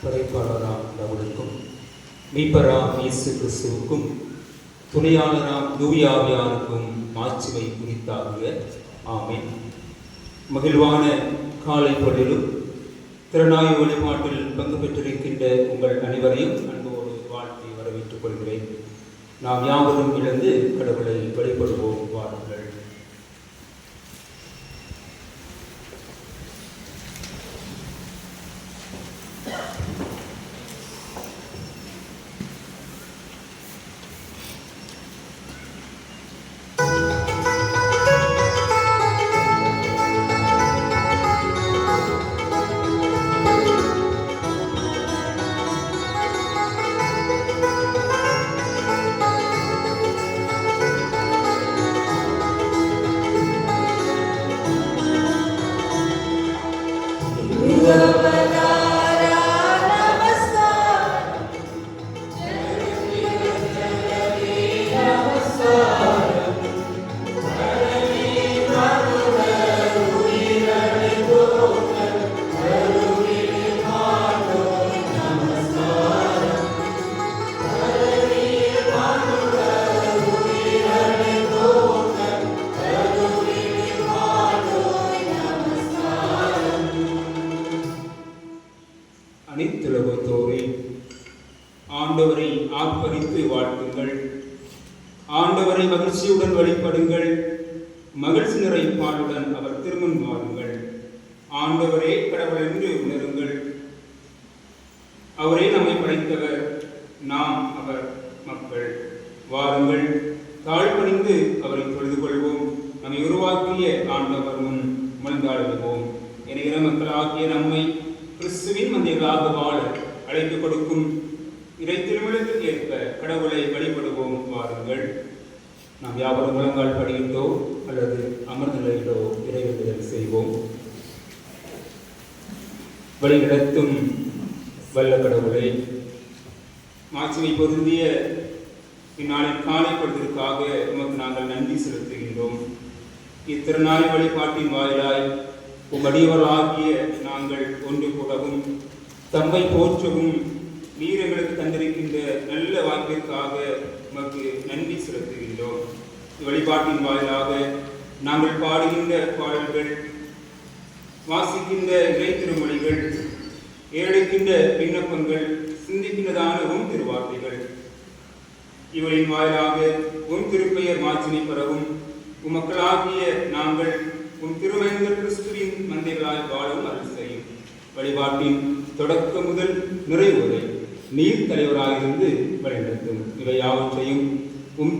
படைப்பாளராம் கடவுளுக்கும் மீட்பராம் இயேசு கிறிஸ்துவுக்கும் துணையாளராம் தூய ஆவியாருக்கும் மாட்சிமை குறித்தாக. ஆமென். மகிழ்வான காலை பொழுதிலும் திறனாய்வு வழிபாட்டில் பங்கு பெற்றிருக்கின்ற உங்கள் அனைவரையும் அன்போடு வாழ்த்தி வரவேற்றுக் கொள்கிறேன். நாம் யாவரும் இழந்து கடவுளை வழிபடுவோம். வாருங்கள். அனைத்துலகத்தோரே ஆண்டவரை ஆர்ப்பரித்து வாழ்த்துங்கள். ஆண்டவரை மகிழ்ச்சியுடன் வழிபடுங்கள். மகிழ்ச்சி நிறை பாலுடன் அவர் திருமுன் வாருங்கள். ஆண்டவரே கடவுள் என்று உணருங்கள். அவரே நம்மை படைத்தவர், நாம் அவர் மக்கள். வாருங்கள், தாழ்பணிந்து அவரை தொழுது கொள்வோம். நம்மை உருவாக்கிய ஆண்டவர் முன் முழந்தாடுவோம். என மக்களாகிய நம்மை கிறிஸ்துவின் மந்தியர்களாக வாழ அழைப்பு கொடுக்கும் இறை திருமணத்துக்கு ஏற்ப கடவுளை வழிபடுவோம். வாருங்கள். நாம் யாவரும் முழங்கால் படியிட்டோ அல்லது அமர்ந்த நிலையிலோ இறைவேண்டல் செய்வோம். வழிநடத்தும் வல்ல கடவுளை, மாட்சிமை பொருந்திய இந்நாளின் காலை பொழுதிற்காக உமக்கு நாங்கள் நன்றி செலுத்துகின்றோம். இத்திருநாள் வழிபாட்டின் வாயிலாய் உம்மடியவர்களாகிய நாங்கள் ஒன்று கூடவும் தம்மை போற்றவும் நீர் எங்களுக்கு தந்திருக்கின்ற நல்ல வாய்ப்பிற்காக உமக்கு நன்றி செலுத்துகின்றோம். வழிபாட்டின் வாயிலாக நாங்கள் பாடுகின்ற பாடல்கள், வாசிக்கின்ற இறை திருமொழிகள், ஏறெடுக்கின்ற விண்ணப்பங்கள், சிந்திக்கின்றதானவும் திருவார்த்தைகள் இவரின் வாயிலாக உன் திருப்பெயர் மாட்சிமை பெறவும் உம்மக்களாகிய நாங்கள் உன் திருமைந்தர் கிறிஸ்துவின் மந்தைகளாய் வாழும் அருள் செய்யும். வழிபாட்டின் தொடக்க முதல் நிறைவு வரை நீர் தலைவராயிருந்து வழிநடத்தும். இவை யாவற்றையும்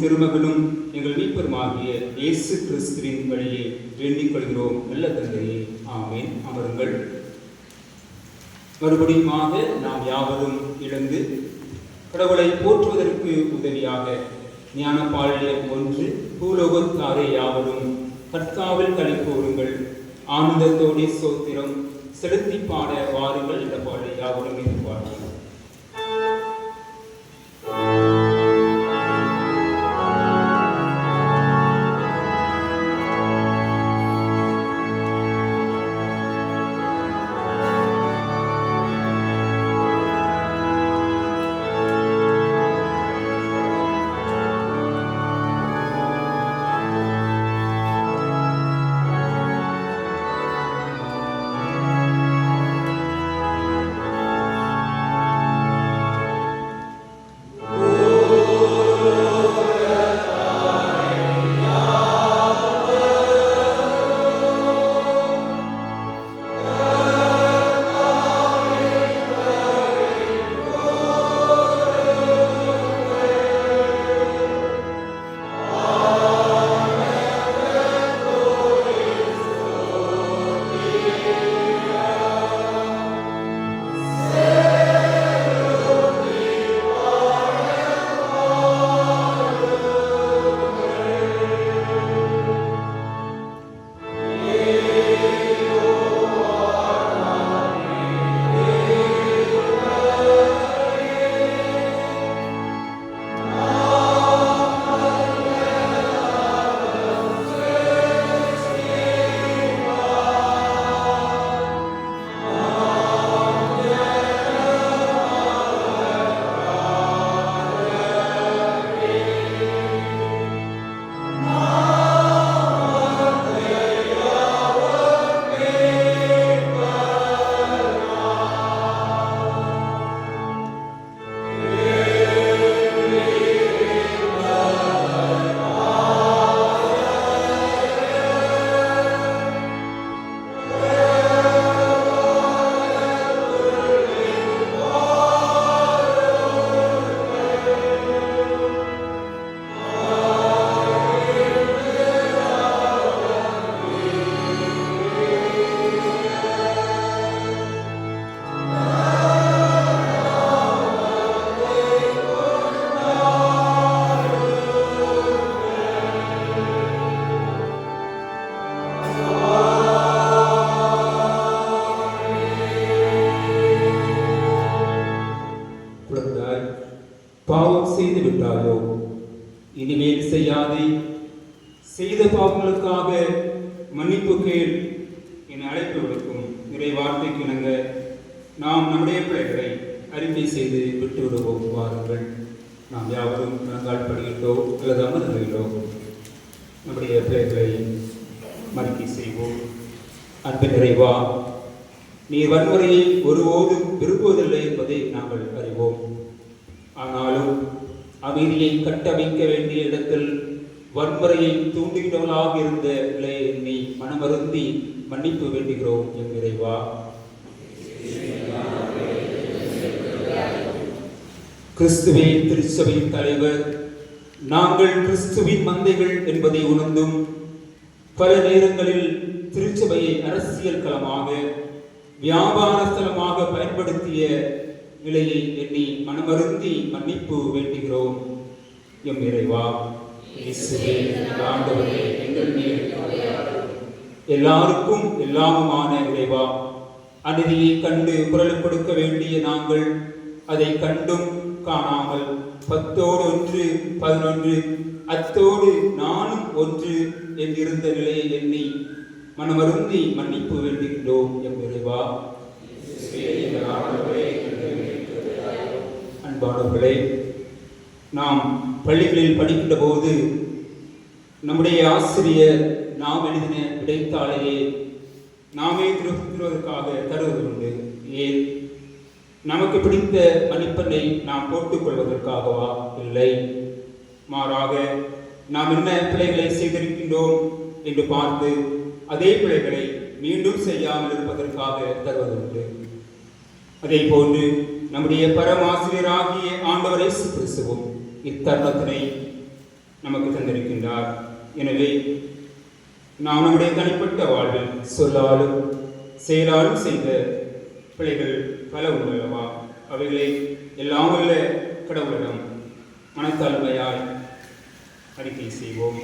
திருமகனும் எங்கள் மீட்பருமாகிய இயேசு கிறிஸ்துவின் வழியே வேண்டிக் கொள்கிறோம். நல்ல தந்தையே, ஆமேன். அமருங்கள். மறுபடியுமாக நாம் யாவரும் இழந்து கடவுளை போற்றுவதற்கு உதவியாக ஞான பாலியம் 1 பூலோகத்தாரே யாவரும் கர்த்தாவில் களி கூறுங்கள், ஆனந்தத்தோடு சோத்திரம் செலுத்தி பாட வாருங்கள். இந்த பாடலை யாவரும் எதிர்பார்க்கிறோம். செய்து விட்டாயோ? இனிமேல் செய்யாதே. செய்த பாவங்களுக்காக மன்னிப்பு கேள் என அழைப்பு விடுக்கும் இறை வார்த்தைக்கு இணங்க நாம் நம்முடைய பிள்ளைகளை அறிக்கை செய்து விட்டுவிடுவோம். வாருங்கள், நாம் யாவரும் நாங்கள் படியிட்டோ அல்லது அமர்ந்தோ நம்முடைய பிள்ளைகளை மறிக்கை செய்வோம். அன்பு நிறைவா, நீர் வன்முறையை ஒருபோதும் விரும்புவதில்லை என்பதை நாங்கள் அறிவோம். ஆனாலும் அமைதியை கட்டமைக்க வேண்டிய இடத்தில் வன்முறையை தூண்டுகிறவர்களாக இருந்த நிலையை எண்ணி மனமருந்தி மன்னிப்பு வேண்டுகிறோம். என் இறைவா, கிறிஸ்துவின் திருச்சபையின் தலைவர், நாங்கள் கிறிஸ்துவின் மந்தைகள் என்பதை உணர்ந்தும் பல நேரங்களில் திருச்சபையை அரசியல் களமாக வியாபார ஸ்தலமாக பயன்படுத்திய நிலையை எண்ணி மனமருந்தி மன்னிப்பு வேண்டுகிறோம். எம் இறைவா, எல்லாருக்கும் எல்லாமுமான இறைவா, அநீதியை கண்டு குரல் கொடுக்க வேண்டிய நாங்கள் அதை கண்டும் காணாமல் 10ஓடு 1 11 அத்தோடு நானும் 1 என்றிருந்த நிலையை எண்ணி மனமருந்தி மன்னிப்பு வேண்டுகின்றோம். எம் இறைவா, அன்பானவர்களே, நாம் பள்ளிகளில் படிக்கின்ற போது நம்முடைய ஆசிரியர் நாம் எழுதின விடைத்தாளையே நாமே திருத்துவதற்காக தருவதுண்டு. ஏன்? நமக்கு பிடித்த மதிப்பெண்ணை நாம் போட்டுக் கொள்வதற்காகவா? இல்லை, மாறாக நாம் என்ன பிழைகளை செய்திருக்கின்றோம் என்று பார்த்து அதே பிழைகளை மீண்டும் செய்யாமல் இருப்பதற்காக தருவதுண்டு. அதே போன்று நம்முடைய பரமாசிரியராகிய ஆண்டவர் இயேசு கிறிஸ்துவும் இத்தருணத்தினை நமக்கு தந்திருக்கின்றார். எனவே நாம் நம்முடைய தனிப்பட்ட வாழ்வில் சொல்லாலும் செயலாலும் செய்த பிழைகள் பல உள்ளவா, அவைகளை எல்லாம் உள்ள கடவுளிடம் மனத்தாழ்மையாய் அறிக்கை செய்வோம்.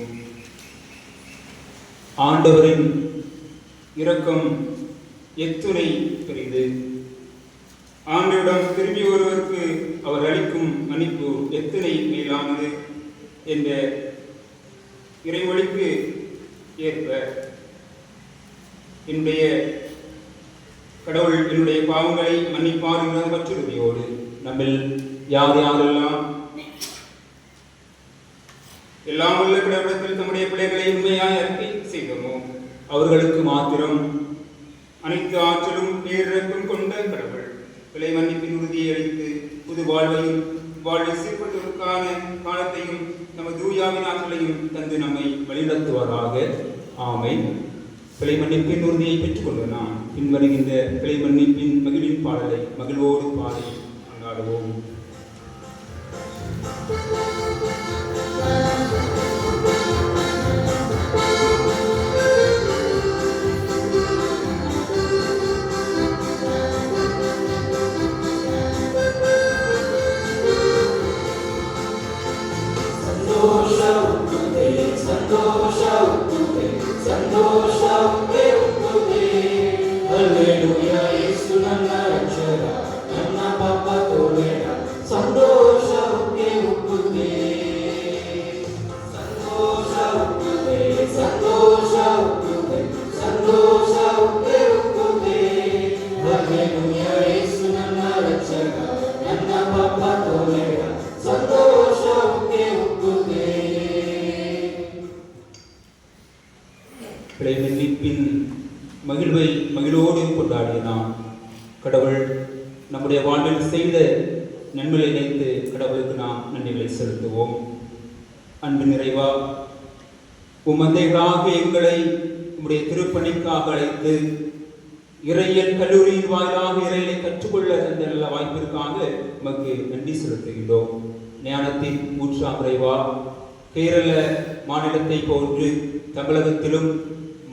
ஆண்டவரின் இரக்கம் எத்துணை பெரிது! ஆண்டவரிடம் திரும்பி ஒருவருக்கு அவர் அளிக்கும் மன்னிப்பு எத்தனை மேலானது என்ற இறைமொழிக்கு ஏற்ப என்னுடைய கடவுள் என்னுடைய பாவங்களை மன்னிப்பார் என்ற மற்றொருமையோடு நம்மில் யார் யாரெல்லாம் எல்லாம் உள்ள கடவுளத்தில் நம்முடைய பிள்ளைகளை உண்மையாய் அறிக்கை செய்தோமோ அவர்களுக்கு மாத்திரம் அனைத்து ஆற்றலும் பேரிழக்கும் கொண்ட கடவுள் பிழை மன்னிப்பின் உறுதியை அளித்து புது வாழ்வை சீர்படுவதற்கான காலத்தையும் நமது தூயாவின் ஆற்றலையும் தந்து நம்மை வழிநடத்துவாராக. ஆமென். பிழை மன்னிப்பின் உறுதியை பெற்றுக்கொண்டு நாம் பின்வருகின்ற பிழை மன்னிப்பின் மகிழின் பாடலை மகிழ்வோடு பாடி கொண்டாடுவோம். பிழை மன்னிப்பின் மகிழ்வை மகிழ்வோடு கொண்டாடிய நாம் கடவுள் நம்முடைய வாழ்வில் செய்த நன்மையை நினைத்து கடவுளுக்கு நாம் நன்றிகளை செலுத்துவோம். அன்பு நிறைவா, உமந்தைகளாக எங்களை உம்முடைய திருப்பணிக்காக அழைத்து இறையியல் கல்லூரியின் வாயிலாக இறையிலை கற்றுக்கொள்ள தந்த நல்ல வாய்ப்பிற்காக உமக்கு நன்றி செலுத்துகின்றோம். ஞானத்தின் ஊற்றாம் இறைவா, கேரள மாநிலத்தை போன்று தமிழகத்திலும்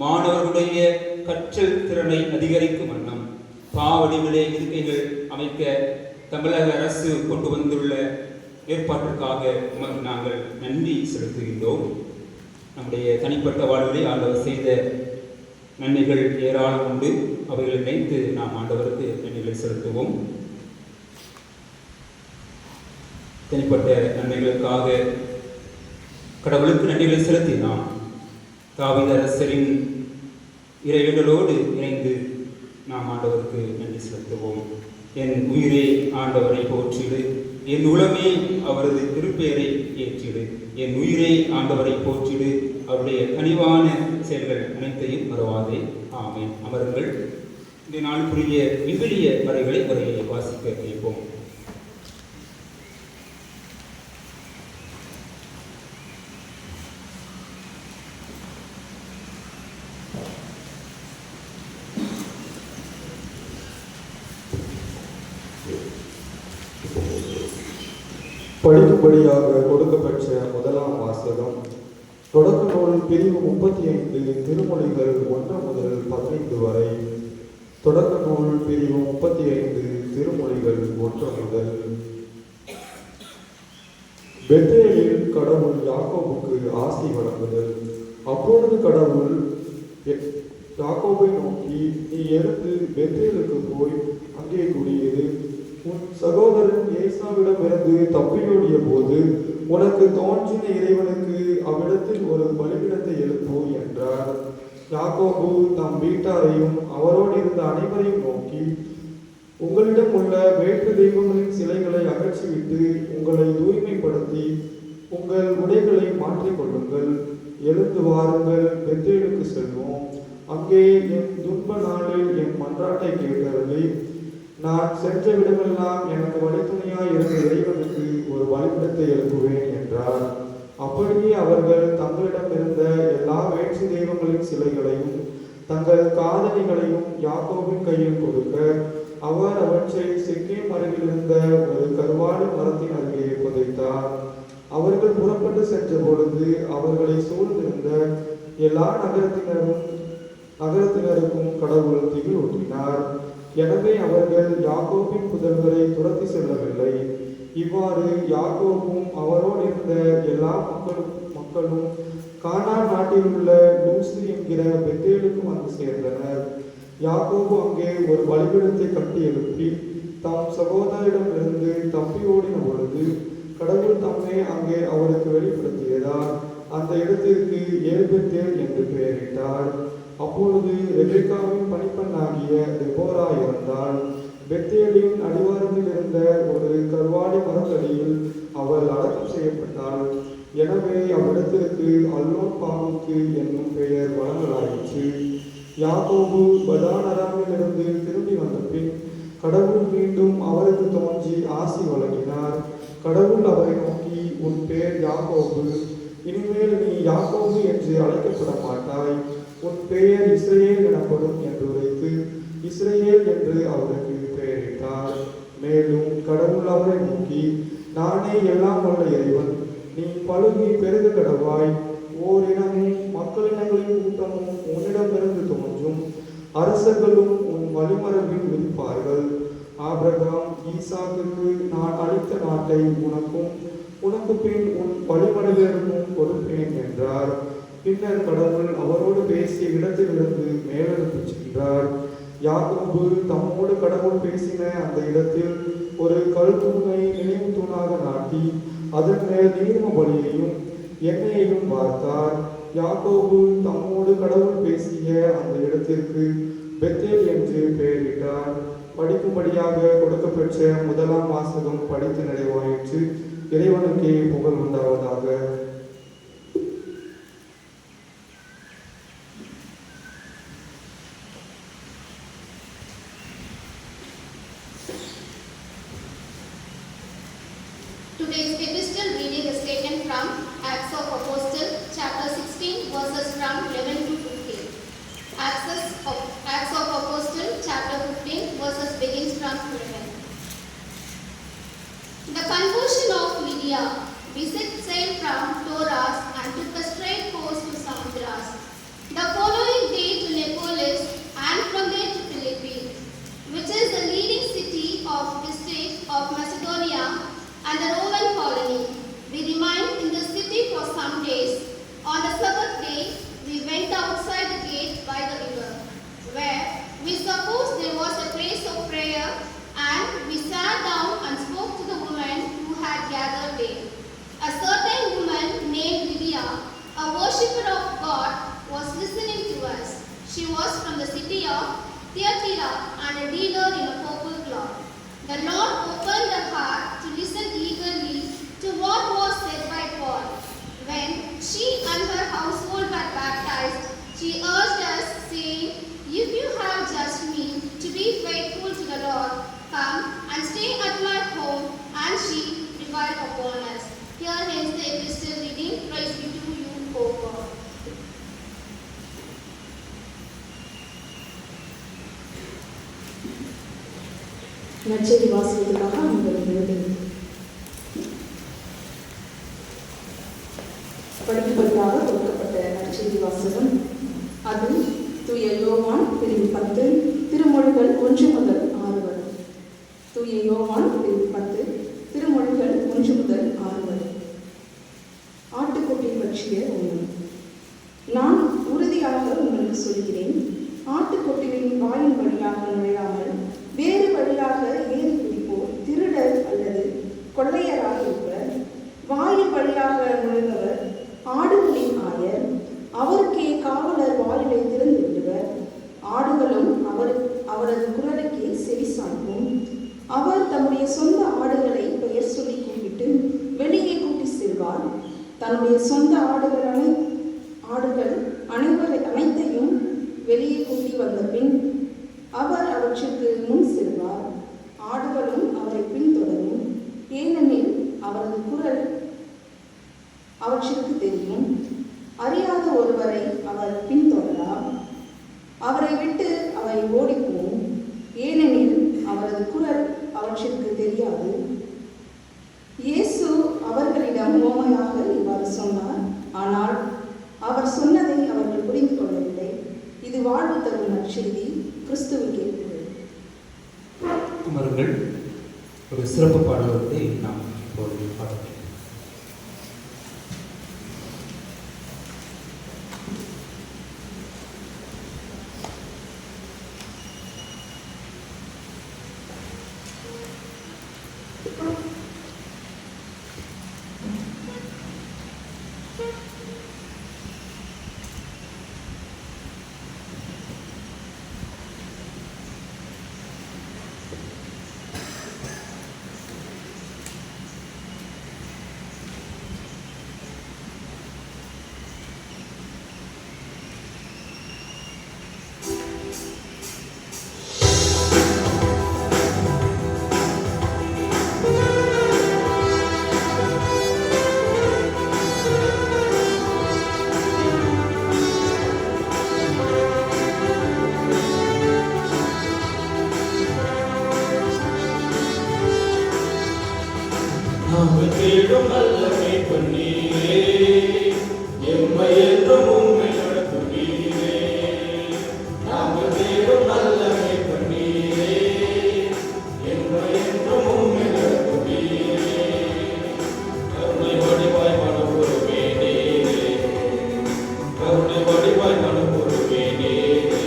மாணவர்களுடைய கற்றல் திறனை அதிகரிக்கும் வண்ணம் பாவடிவிலே இருக்கைகள் அமைக்க தமிழக அரசு கொண்டு வந்துள்ள ஏற்பாட்டிற்காக உமக்கு நாங்கள் நன்றி செலுத்துகின்றோம். நம்முடைய தனிப்பட்ட வாழ்விலே ஆண்டவர் செய்த நன்மைகள் ஏராளம் உண்டு. அவைகளை நினைத்து நாம் ஆண்டவருக்கு நன்றிகளை செலுத்துவோம். தனிப்பட்ட நன்மைகளுக்காக கடவுளுக்கு நன்றிகளை செலுத்தினான். தாவீது அரசரின் இறைவேண்டலோடு இணைந்து நாம் ஆண்டவருக்கு நன்றி செலுத்துவோம். என் உயிரே ஆண்டவரை போற்றிடு, என் உளமே அவரது திருப்பெயரை ஏற்றிடு. என் உயிரே ஆண்டவரை போற்றிடு, அவருடைய கனிவான செயல்கள் அனைத்தையும் மறவாதே. ஆமென். அமருங்கள். இந்த நாளுக்குரிய விவிலிய வரைகளை உரையை வாசிக்க கேட்போம். படிக்கும்படியாக கொடுக்கப்பட்ட முதலாம் வாசகம் தொடக்க நூல் பிரிவு 35 திருமொழிகள் 1 முதல் 15 வரை. தொடக்க நூல் பிரிவு 35 திருமொழிகள் 1 முதல். பெத்தேலில் கடவுள் யாக்கோபுக்கு ஆசி வழங்குதல். அப்பொழுது கடவுள் யாக்கோபை நோக்கி, நீ எழுந்து பெத்தேலுக்கு போய் அங்கே குடியேறு. உன் சகோதரன் ஏசாவிடமிருந்து தப்பியோடிய போது உனக்கு தோன்றின இறைவனுக்கு அவ்விடத்தில் ஒரு பலிபீடத்தை எழுப்பு என்றார். யாக்கோபு தம் வீட்டாரையும் அவரோடு இருந்த அனைவரையும் நோக்கி, உங்களிடம் உள்ள வேற்று தெய்வங்களின் சிலைகளை அகற்றிவிட்டு உங்களை தூய்மைப்படுத்தி உங்கள் உடைகளை மாற்றிக்கொள்ளுங்கள். எழுந்து வாருங்கள், பெத்தேலுக்கு செல்வோம். அங்கே என் துன்ப நாளில் என் மன்றாட்டை கேட்டவர்களே, நான் சென்ற விடமெல்லாம் எனக்கு வழித்துணையாய் இருந்த இறைவனுக்கு ஒரு பலிபீடத்தை எழுப்புவேன் என்றார். அப்படியே அவர்கள் தங்களிடம் இருந்த எல்லா வேற்று தெய்வங்களின் சிலைகளையும் தங்கள் காதணிகளையும் யாக்கோபின் கையில் கொடுக்க, அவர் அவற்றை செக்கேம் அருகில் இருந்த ஒரு கருவாடு மரத்தின் அருகே புதைத்தார். அவர்கள் புறப்பட்டு சென்ற பொழுது அவர்களை சூழ்ந்திருந்த எல்லா நகரத்தினருக்கும் கடவுள் திகில் ஊட்டினார். எனவே அவர்கள் யாக்கோபின் புதல்வரை துரத்தி செல்லவில்லை. இவ்வாறு யாக்கோபும் அவரோடு இருந்த எல்லா மக்களும் கானான் நாட்டில் உள்ள லூசி என்கிற பெத்தேலுக்கு வந்து சேர்ந்தனர். யாக்கோபு அங்கே ஒரு பலிபீடத்தை கட்டி எழுப்பி தம் சகோதரிடமிருந்து தப்பி ஓடின பொழுது கடவுள் தம்மை அங்கே அவருக்கு வெளிப்படுத்தியதால் அந்த இடத்திற்கு ஏல்பெத்தேல் என்று பெயரிட்டார். அப்பொழுது ரெபெக்காவின் பணிப்பெண்ணாகிய தெபோரா இறந்தாள். பெத்தேலின் அடிவாரத்தில் இருந்த ஒரு கர்வாலி மரத்தடியில் அவள் அடக்கம் செய்யப்பட்டாள். எனவே அவ்விடத்திற்கு அல்லோன் பாமுக்கு என்னும் பெயர் வழங்கலாயிற்று. யாக்கோபு பதான் அராமிலிருந்து திரும்பி வந்த பின் கடவுள் மீண்டும் அவருக்கு தோன்றி ஆசி வழங்கினார். கடவுள் அவரை நோக்கி, உன் பெயர் யாக்கோபு, இனிமேல் நீ யாக்கோபு என்று அழைக்கப்பட மாட்டாய், உன் பெயர் இஸ்ரேல் எனப்படும் என்று உரைத்து இஸ்ரேல் என்று அவருக்கு பெயரிட்டார். மேலும் கடவுள் அவரை நோக்கி, நானே எல்லாம் வல்ல இறைவன், நீ பழுகி பெருக கடவாய். ஓரினமும் மக்களினங்களின் கூட்டமும் உன்னிடமிருந்து தோன்றும், அரசர்களும் உன் வழிமரபில் விதிப்பார்கள். ஆபிரகாம் ஈசாக்குக்கு நான் அளித்த நாட்டை உனக்கும் உனக்கு பின் உன் வழிமரபினருக்கும் கொடுப்பேன் என்றார். பின்னர் கடவுள் அவரோடு பேசிய இடத்திலிருந்து மேலெடுத்து சென்றார். யாக்கோபு தம்மோடு கடவுள் பேசின அந்த இடத்தில் ஒரு கல் தூணை நினைவு தூணாக நாட்டி அதன் மேல் நீர்ம பலியையும் எண்ணெயையும் வார்த்தார். யாக்கோபு தம்மோடு கடவுள் பேசிய அந்த இடத்திற்கு பெத்தேல் என்று பெயரிட்டார். படிக்கும்படியாக கொடுக்கப்பெற்ற முதலாம் வாசகம் படித்து நிறைவாயிற்று. இறைவனுக்கே புகழ் உண்டாவதாக. Today's epistle reading is taken from Acts of Apostles, chapter 16, verses from 11 to 15. Acts of Apostles, chapter 15, verses begins from 11. The conversion of Lydia. We set sail from Troas and took a straight course to Samothrace. The following day to Neapolis, and from there to Philippi, which is the leading city of district of Macedonia and the Roman colony. We remained in the city for some days. On the Sabbath day, we went outside the gate by the river, where we supposed there was a place of prayer, and we sat down and spoke to the women who had gathered worshipper of God, was listening to us. She was from the city of Thyatira and a dealer in a purple cloth. The Lord opened her heart to listen eagerly to what was said by Paul. When she and her household were baptized, she urged us, saying, "If you have judged me to be faithful to the Lord, come and stay at my home." And she prevailed upon us. Here ends the epistle reading. Praise be to you, O God. நற்செய்தி வாசிப்பதற்காக உங்களுக்கு எழுதுகிறேன். படிப்பதற்காக கொடுக்கப்பட்ட நற்செய்தி வாசகம் அது தூய யோவான் பிரிவு 10 திருமொழிகள் 1 முதல் 6 வரை. தூய யோவான் பிரிவு 10 திருமொழிகள் 1 முதல் 6 வரை. ஆட்டுக்குட்டி பற்றிய உண்மை. நான் உறுதியாக உங்களுக்கு சொல்கிறேன், ஆட்டுக்குட்டியின் வாயின் வழியாக நுழையாமல் வேறு வழியாக ஏறி குதிப்போர் திருடர் அல்லது கொள்ளையராக இருப்பர். வாயில் வழியாக நுழைந்தவர் ஆடுகளின் ஆயர். அவருக்கே காவலர் வாயிலை திறந்து விடுவர். ஆடுகளும் அவரது குரலுக்கே செவி சாய்க்கும். அவர் தம்முடைய சொந்த ஆடுகளை பெயர் சொல்லி கூப்பிட்டு வெளியே கூட்டி செல்வார். தன்னுடைய சொந்த ஆடுகள் அனைத்தையும் வெளியே கூட்டி வந்த பின் அவர் அவற்றுக்கு முன் செல்வார். ஆடுகளும் அவரை பின்தொடரும், ஏனெனில் அவரது குரல் அவற்றுக்கு தெரியும். அறியாத ஒருவரை அவர் பின்தொடரார். அவரை விட்டு அவை ஓடிப்போம், ஏனெனில் அவரது குரல் அவற்றுக்கு தெரியாது. இயேசு அவர்களிடம் உவமையாக இவ்வாறு சொன்னார். ஆனால் அவர் சொன்னதை அவர்கள் புரிந்து கொள்ளவில்லை. இது வாழ்வு தரும் நற்செய்தி. கிறிஸ்துவுக்கே புகழ். அமருங்கள். ஒரு சிறப்பு பாடல்களை நாம் இப்போது பாடுகிறோம். தேடும் நல்ல மேய்ப்பன் நீரே, எம்மை என்றும் உம்மை நடத்தும் நீரே. நாங்கள் தேடும் நல்ல மேய்ப்பன் நீரே, எம்மை என்றும் உம்மை நடத்தும் நீரே. கருணை வடிவாய் மனப்பொருமே நீரே, கருணை வடிவாய் மனப்பொருமே நீரே.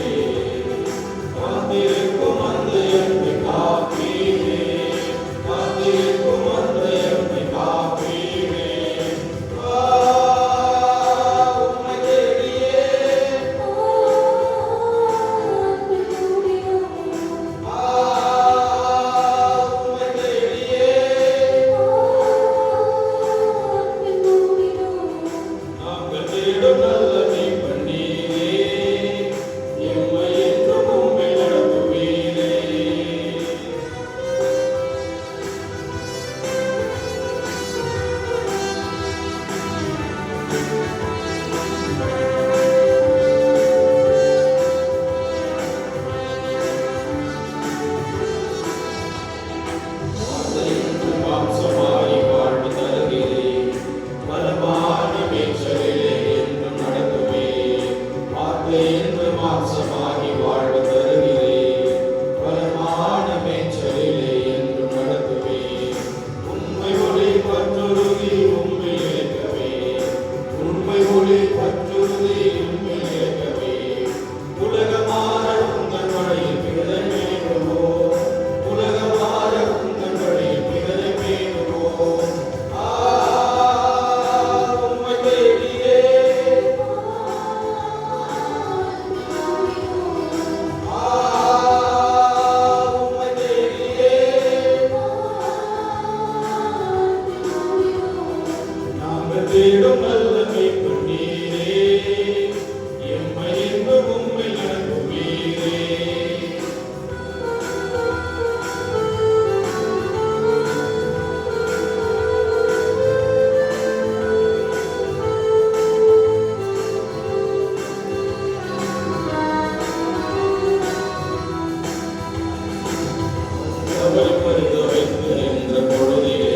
காத்திருக்கும் அந்த எம்மை காப்பீரே, காத்திருக்கும் அந்த எம்மை காப்பீரே. உம்மை தேடியே தேடும் நல்ல மீட்பர் நீரே, எம்மை என்றும் உம்மை நடத்துவீரே. அவரை பரிந்துரைத்து என்ற பொழுதிலே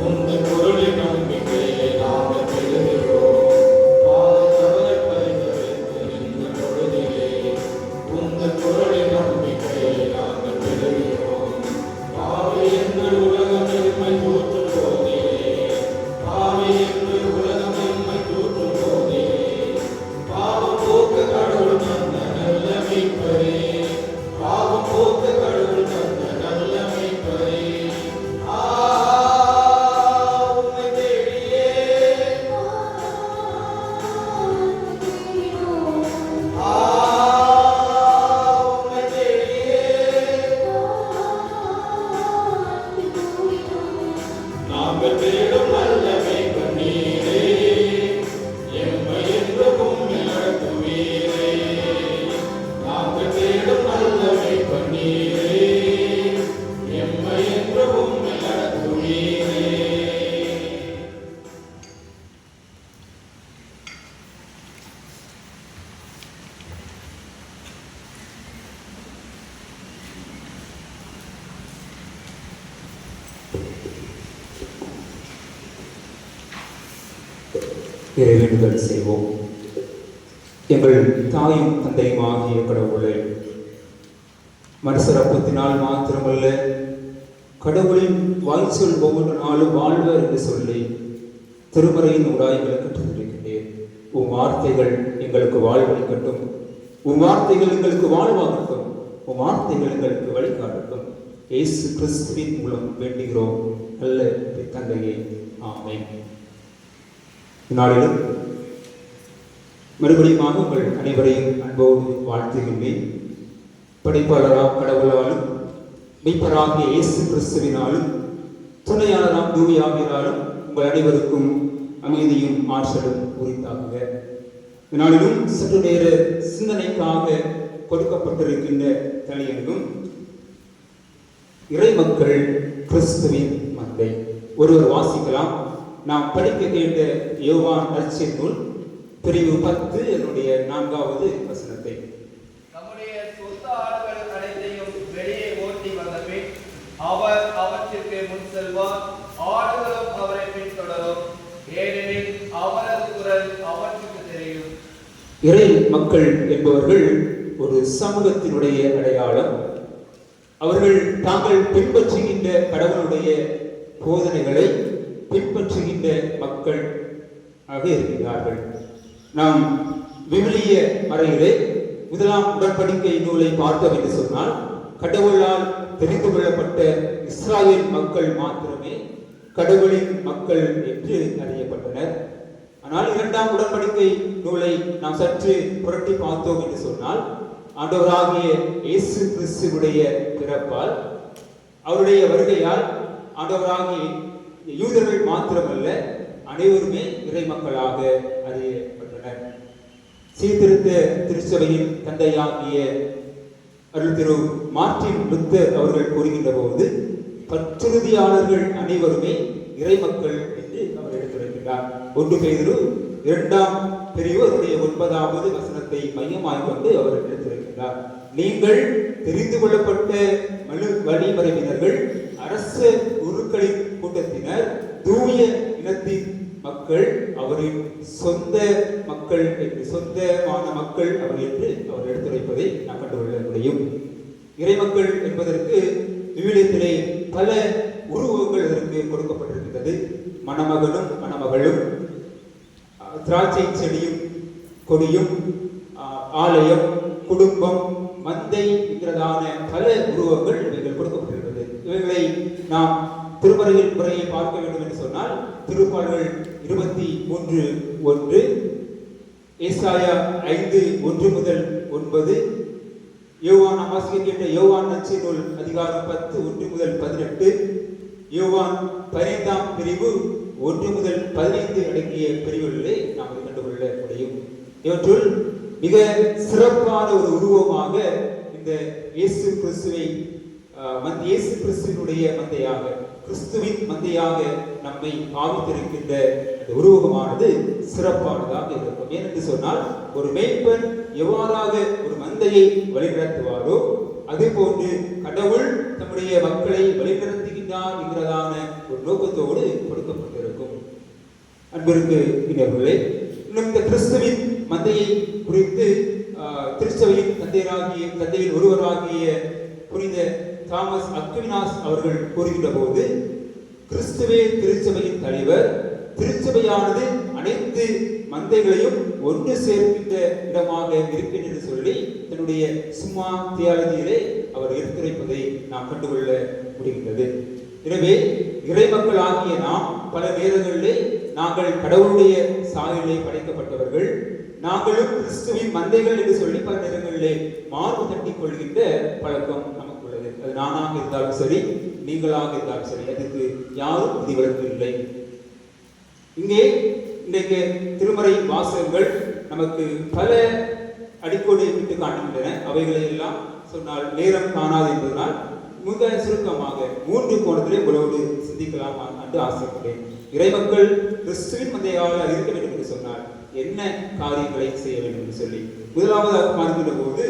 உந்தன் பொருளின் நம்பிக்கையை நாங்கள் பெறுகிறோம். அவரை பரிந்துரைத்து என்ற பொழுதிலே உந்தன் பொருளின் நம்பிக்கையை நாங்கள் பெறுகிறோம். பாவி என்று உலகம் எம்மை தூற்றும் போதிலே, பாவி என்று உலகம் எம்மை தூற்றும் போதிலே, பாவம் போக்க கடவுள் தந்த நல்ல மீட்பரே, பாவம் போக்க கடவுள் தந்த நல்ல மீட்பரே. உம்மை தேடியே, உம்மை தேடியே நாங்கள் தேடும் நல்ல மீட்பர் நீரே, எம்மை என்றும் உம்மை நடத்துவீரே. நாங்கள் தேடும் நல்ல மீட்பர் நீரே, எம்மை என்றும் உம்மை நடத்துவீரே. இறைவேண்டுதல் செய்வோம். எங்கள் தாயும் தந்தையும் ஆகிய கடவுளே, மறுசரப்பத்தினால் மாத்திரமல்ல, கடவுளின் வாய்ச்சொல் ஒவ்வொரு நாளும் வாழ்வர் என்று சொல்லி திருமறையின் ஊடாய்களை கற்றுக்கொண்டிருக்கின்றேன். உம் வார்த்தைகள் எங்களுக்கு வாழ்வளிக்கட்டும், உம் வார்த்தைகள் எங்களுக்கு வாழ்வாகட்டும், உம் வார்த்தைகள் எங்களுக்கு வழிகாட்டட்டும். இயேசு கிறிஸ்துவின் மூலம் வேண்டுகிறோம் நல்ல தந்தையே, ஆமென். இந்நாளிலும் மறுபடியும் உங்கள் அனைவரையும் அன்போடு வாழ்த்துகின்றேன். படைப்பாளராம் கடவுளாலும் மெய்ப்பராகிய இயேசு கிறிஸ்துவினாலும் துணையாளராம் தூவியாகிறாலும் உங்கள் அனைவருக்கும் அமைதியும் ஆற்றலும் உரித்தாகுக. இந்நாளிலும் சற்று நேர சிந்தனைக்காக கொடுக்கப்பட்டிருக்கின்ற தலையங்கும் இறை மக்கள் கிறிஸ்துவின் மந்தை. ஒருவர் வாசிக்கலாம். நாம் படிக்க கேட்ட யோவான் நற்செய்தி நூல் பிரிவு 10 என்னுடைய 4வது வசனத்தை. நம்முடைய சொந்த ஆடுகள் அனைத்தையும் வெளியே ஓட்டி வந்த பின் அவர் அவற்றிற்கு முன் செல்வார், ஆடுகளும் அவரை பின்தொடரும், ஏனெனில் அவரது குரல் அவற்றுக்கு தெரியும். இறை மக்கள் என்பவர்கள் ஒரு சமூகத்தினுடைய அடையாளம். அவர்கள் தாங்கள் பின்பற்றுகின்ற கடவுளுடைய போதனைகளை பின்பற்றுகின்ற மக்கள் ஆக இருக்கிறார்கள். நாம் விவிலிய மறையிலே 1ஆம் உடன்படிக்கை நூலை பார்த்தோம் என்று சொன்னால், கடவுளால் தெரிந்து கொள்ளப்பட்ட இஸ்ராயேல் மக்கள் மாத்திரமே கடவுளின் மக்கள் என்று அறியப்பட்டனர். ஆனால் 2ஆம் உடன்படிக்கை நூலை நாம் சற்று புரட்டி பார்த்தோம் என்று சொன்னால், ஆண்டவராகிய இயேசு கிறிஸ்துவுடைய பிறப்பால், அவருடைய வருகையால் ஆண்டவராகிய யூதர்கள் மாத்திரமல்ல அனைவருமே இறை மக்களாக அறியப்பட்டனர். சீர்திருத்த திருச்சபையின் தந்தையாகிய அருள் திரு மார்ட்டின் லூத்தர் அவர்கள் கூறுகின்ற போது, பற்றுறுதியாளர்கள் அனைவருமே இறை மக்கள் என்று அவர் எடுத்துரைக்கிறார். 1 பேதுரு 2ஆம் பிரிவு 9வது வசனத்தை மையமாய் கொண்டு அவர் எடுத்துரைக்கிறார். நீங்கள் தெரிந்து கொள்ளப்பட்ட வழிமறைவினர்கள், அரச குருக்களின் கூட்டத்தினர், தூய இனத்தின் மக்கள், அவரின் சொந்த மக்கள் என்று, சொந்தமான மக்கள் அவர் என்று அவர் எடுத்துரைப்பதை நாம் கண்டுகொள்ள முடியும். இறைமக்கள் என்பதற்கு விவிலியத்திலே பல உருவங்கள் அதற்கு கொடுக்கப்பட்டிருக்கிறது. மணமகனும் மணமகளும், திராட்சை செடியும் கொடியும், ஆலயம், குடும்பம், மந்தை என்கிறதான பல உருவங்கள் இவைகள் கொடுக்கப்பட்டிருக்கிறது. இவைகளை நாம் திருமறையில் முறையை பார்க்க வேண்டும் என்று சொன்னால், திருப்பாடல்கள் 23:1, ஏசாயா 5:1-9, யோவான் வாசிக்கின்ற யோவான் நற்செய்தி நூல் அதிகாரம் 10:1-18, யோவான் 15ஆம் பிரிவு 1 முதல் 15 அடங்கிய பிரிவுகளிலே நாம் கண்டுகொள்ள முடியும். இவற்றுள் மிக சிறப்பான ஒரு உருவமாக இந்த இயேசு கிறிஸ்துவினுடைய மந்தையாக, கிறிஸ்துவின் மந்தையாக நம்மை பாவித்திருக்கின்ற அந்த உருவகமானது சிறப்பானதாக இருக்கும். ஏனென்று சொன்னால், ஒரு மேய்ப்பன் எவ்வாறாக ஒரு மந்தையை வழிநடத்துவாரோ அதே போன்று கடவுள் தம்முடைய மக்களை வழிநடத்துகின்றார் என்கிறதான ஒரு நோக்கத்தோடு கொடுக்கப்பட்டிருக்கும். அன்பிற்கு இணையர்களே, இன்னும் இந்த கிறிஸ்துவின் மந்தையை குறித்து திருச்சபையின் தந்தையில் ஒருவராகிய புனித தாமஸ் அக்வினாஸ் அவர்கள் கூறுகின்ற போது, கிறிஸ்துவே திருச்சபையின் தலைவர், திருச்சபையானது அனைத்து மந்தைகளையும் ஒன்று சேர்க்கின்ற இடமாக இருக்கின்றது என்று சொல்லி தன்னுடைய சும்மா தியாலஜியிலே அவர் எடுத்துரைப்பதை நாம் கண்டுகொள்ள முடிகின்றது. எனவே இறைமக்கள் ஆகிய நாம் பல நேரங்களிலே நாங்கள் கடவுளுடைய சாயலிலே படைக்கப்பட்டவர்கள், நாங்களும் கிறிஸ்துவின் மந்தைகள் என்று சொல்லி பல நேரங்களிலே மார்பு தட்டிக் கொள்கின்ற பழக்கம் நமக்கு உள்ளது. அது நானாக இருந்தாலும் சரி, நீங்களாக இருந்தாலும் சரி, அதுக்கு யாரும் விதிவிலக்கு இல்லை. இங்கே இன்றைக்கு திருமறை வாசகங்கள் நமக்கு பல அடிக்கோடு விட்டு காட்டுகின்றன. அவைகளை எல்லாம் சொன்னால் நேரம் காணாது என்பதனால் மிக சுருக்கமாக 3 கோணத்திலே உங்களோடு சிந்திக்கலாம் என்று ஆசைப்படுகிறேன். இறைமக்கள் கிறிஸ்துவின் மந்தையாக இருக்க வேண்டும் என்று சொன்னால் என்ன காரியங்களை செய்ய வேண்டும் என்று சொல்லி முதலாவதாக பார்க்கின்ற போது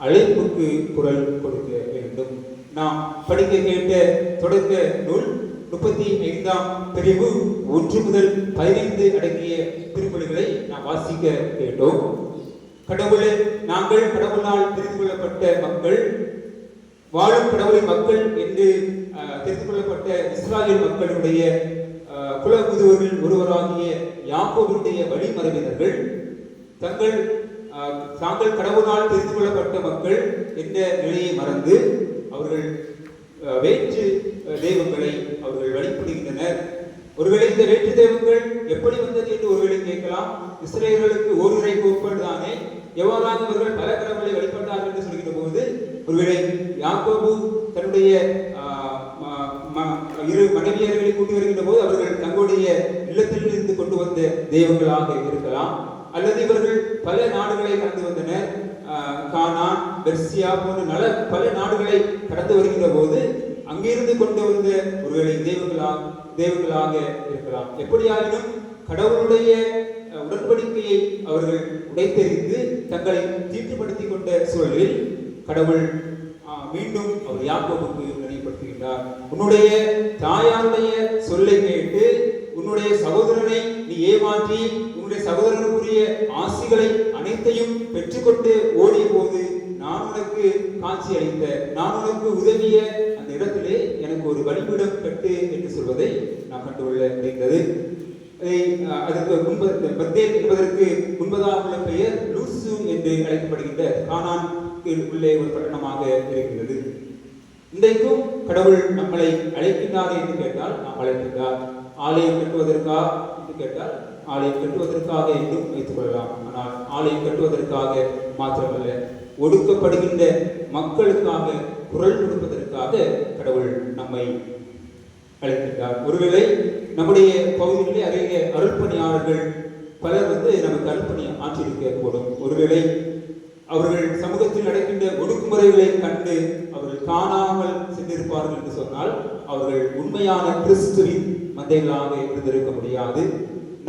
அழைப்புக்கு குரல் கொடுக்க வேண்டும். நாம் படிக்க கேட்ட தொடக்க நூல் 35ஆம் பிரிவு 1 முதல் 15 அடங்கிய திருமொழிகளை நாம் வாசிக்க கேட்டோம். நாங்கள் கடவுளால் தெரிந்து கொள்ளப்பட்ட மக்கள், வாழும் கடவுளின் மக்கள் என்று தெரிந்து கொள்ளப்பட்ட இஸ்ராயேல் மக்களுடைய குல முதுவர்கள் ஒருவராகிய யாக்கோபினுடைய வழிமரபினர்கள் தாங்கள் கடவுளால் தெரிந்து கொள்ளப்பட்ட மக்கள் என்ற நிலையை மறந்து அவர்கள் வேற்று தெய்வங்களை அவர்கள் வழிபடுகின்றனர். ஒருவேளை இந்த வேற்று தெய்வங்கள் எப்படி வந்தது என்று ஒருவேளை கேட்கலாம். இஸ்ரேலர்களுக்கு ஒரு இறை கோட்பாடு தானே, எவ்வாறாக இவர்கள் பல கடவுளை வழிபட்டார்கள் என்று சொல்கிற போது ஒருவேளை யாக்கோபு தன்னுடைய இரு மனைவியர்களை கூட்டி வருகின்ற போது அவர்கள் தங்களுடைய இல்லத்தில் இருந்து கொண்டு வந்த தெய்வங்களாக இருக்கலாம். அல்லது இவர்கள் பல நாடுகளை கடந்து வந்தனர். கானான், பெர்சியா போன்ற பல நாடுகளை கடந்து வருகின்ற போது அங்கிருந்து கொண்டு வந்த ஒருவேளை தெய்வங்களாக இருக்கலாம். எப்படியாயினும் கடவுளுடைய உடன்படிக்கையை அவர்கள் உடைத்தெறிந்து தங்களை தீட்டுப்படுத்திக் கொண்ட சூழலில் கடவுள் மீண்டும் அவர் யாக்கோபுக்கு நினைவுபடுத்துகின்றார். உன்னுடைய தாயாருடைய சொல்லை கேட்டு உன்னுடைய சகோதரனை நீ ஏமாற்றி உன்னுடைய சகோதரனுக்குரிய ஆசிகளை அனைத்தையும் பெற்றுக்கொண்டு ஓடிய போது நான் உனக்கு காட்சி அளித்த, நான் உனக்கு உதவிய அந்த இடத்திலே எனக்கு ஒரு வழிபீடம் கட்டு என்று சொல்வதை நாம் கண்டுகொள்ள முடிந்தது. அதற்கு பத்தேல் என்பதற்கு முன்பதாக உள்ள பெயர் லூசு என்று அழைக்கப்படுகின்ற கானான் உள்ளே ஒரு பட்டணமாக இருக்கிறது. இன்றைக்கும் கடவுள் நம்மளை அழைக்கின்றார் என்று கேட்டால் நாம் அழைக்கின்றார். ஆலயம் கட்டுவதற்கா என்று கேட்டால் ஆலயம் கட்டுவதற்காக என்றும் வைத்துக் கொள்ளலாம். ஆனால் ஆலயம் கட்டுவதற்காக மாத்திரமல்ல, ஒடுக்கப்படுகின்ற மக்களுக்காக குரல் கொடுப்பதற்காக கடவுள் நம்மை அழைக்கின்றார். ஒருவேளை நம்முடைய பகுதியிலே அருகே அருள்பணியாளர்கள் பலர் நமக்கு அருள்பணி ஆற்றியிருக்க கூடும். ஒருவேளை அவர்கள் சமூகத்தில் நடக்கின்ற ஒடுக்குமுறைகளை கண்டு அவர்கள் காணாமல் சென்றிருப்பார்கள் என்று சொன்னால் அவர்கள் உண்மையான கிறிஸ்துவின் மந்தைகளாக இருந்திருக்க முடியாது.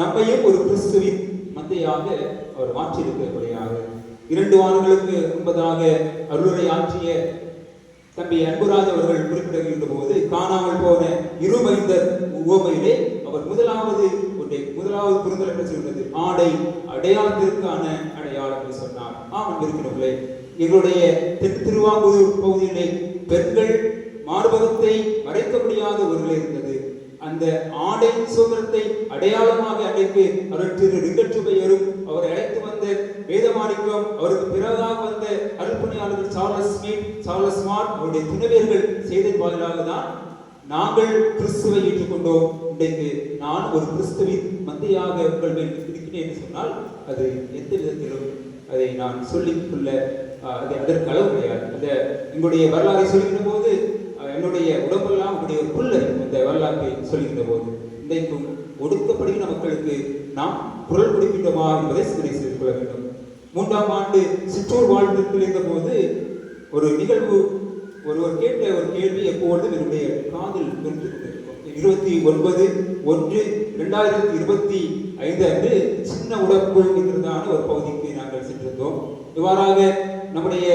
நம்மையும் ஒரு கிறிஸ்துவின் மந்தையாக அவர் மாற்றியிருக்க முடியாது. 2 ஆண்டுகளுக்கு முன்பதாக அருளுரை ஆற்றிய தம்பி அன்புராஜ் அவர்கள் குறிப்பிடுகின்ற போது காணாமல் போன இருமைந்தர் உவமையிலே அவர் முதலாவது புரிதல் என்று சொல்கிறது ஆடை அடையாளத்திற்கான அடையாளம் என்று சொன்னார். ஆம் இருக்கிறவர்களே, எங்களுடைய தென் திருவாங்கூர் பகுதியிலே பெண்கள் மார்பகத்தை மறைக்க முடியாத ஒரு நிலை இருந்தது. அந்த ஆடை சுதந்திரத்தை அடையாளமாக அன்றைக்கு அருட்திரு ரிங்கற்றுபையரும் அவரை அழைத்து வந்த வேதமாணிக்கம், அவருக்கு பிறகாக வந்த அருள்பணியாளர்கள் சார்லஸ் ஸ்மார்ட் அவருடைய துணைவியர்கள் செய்தன் வாயிலாக தான் நாங்கள் கிறிஸ்துவை ஏற்றுக்கொண்டோம். இன்றைக்கு நான் ஒரு கிறிஸ்துவின் மந்தையாக உங்கள் மேல் இருக்கிறேன் என்று சொன்னால் அது எந்த விதத்திலும் அதை நான் சொல்லிக்கொள்ள அதற்கு அளவு கிடையாது. அந்த எங்களுடைய வரலாறை சொல்லுகின்ற போது என்னுடைய உடம்பெல்லாம் உங்களுடைய ஒரு புல்லரி அந்த வரலாற்றை சொல்லுகின்ற போது இன்றைக்கும் ஒடுக்கப்படுகிற மக்களுக்கு நாம் குரல் கொடுக்கின்றோமா என்பதை சிந்தனை செய்து கொள்ள வேண்டும். 3ஆம் ஆண்டு சிற்றூர் வாழ்ந்திருக்கிற இருந்த போது ஒரு நிகழ்வு, ஒருவர் கேட்ட ஒரு கேள்வி எப்பொழுதும் என்னுடைய காதில் நின்று கொண்டிருக்கும். 29/1/2025 அன்று சின்ன உடம்பு என்கிறதான ஒரு பகுதிக்கு நாங்கள் சென்றிருந்தோம். இவ்வாறாக நம்முடைய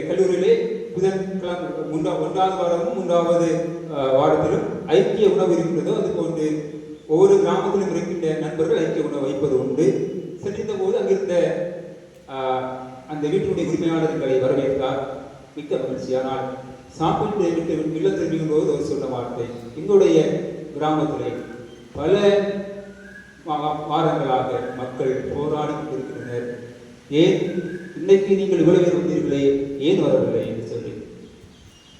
கல்லூரியிலே புதன்கிழமை 1வது வாரமும் 3வது வாரத்திலும் ஐக்கிய உணவு இருக்கிறதோ அதுபோன்று ஒவ்வொரு கிராமத்திலும் இருக்கின்ற நண்பர்கள் ஐக்கிய உணவு வைப்பது உண்டு. சென்றிருந்த போது அங்கிருந்த அந்த வீட்டுடைய உரிமையாளர்களை வரவேற்றார். மிக்க மகிழ்ச்சி. ஆனால் சாப்பிட்டு விட்டு இல்ல திரும்பியும் போது ஒரு சொன்ன வார்த்தை, எங்களுடைய கிராமத்திலே பல வாரங்களாக மக்கள் போராடி கொண்டிருக்கின்றனர், ஏன் இன்னைக்கு நீங்கள் இவ்வளவு பேர் வந்தீர்களே, ஏன் வரவில்லை என்று சொல்லி.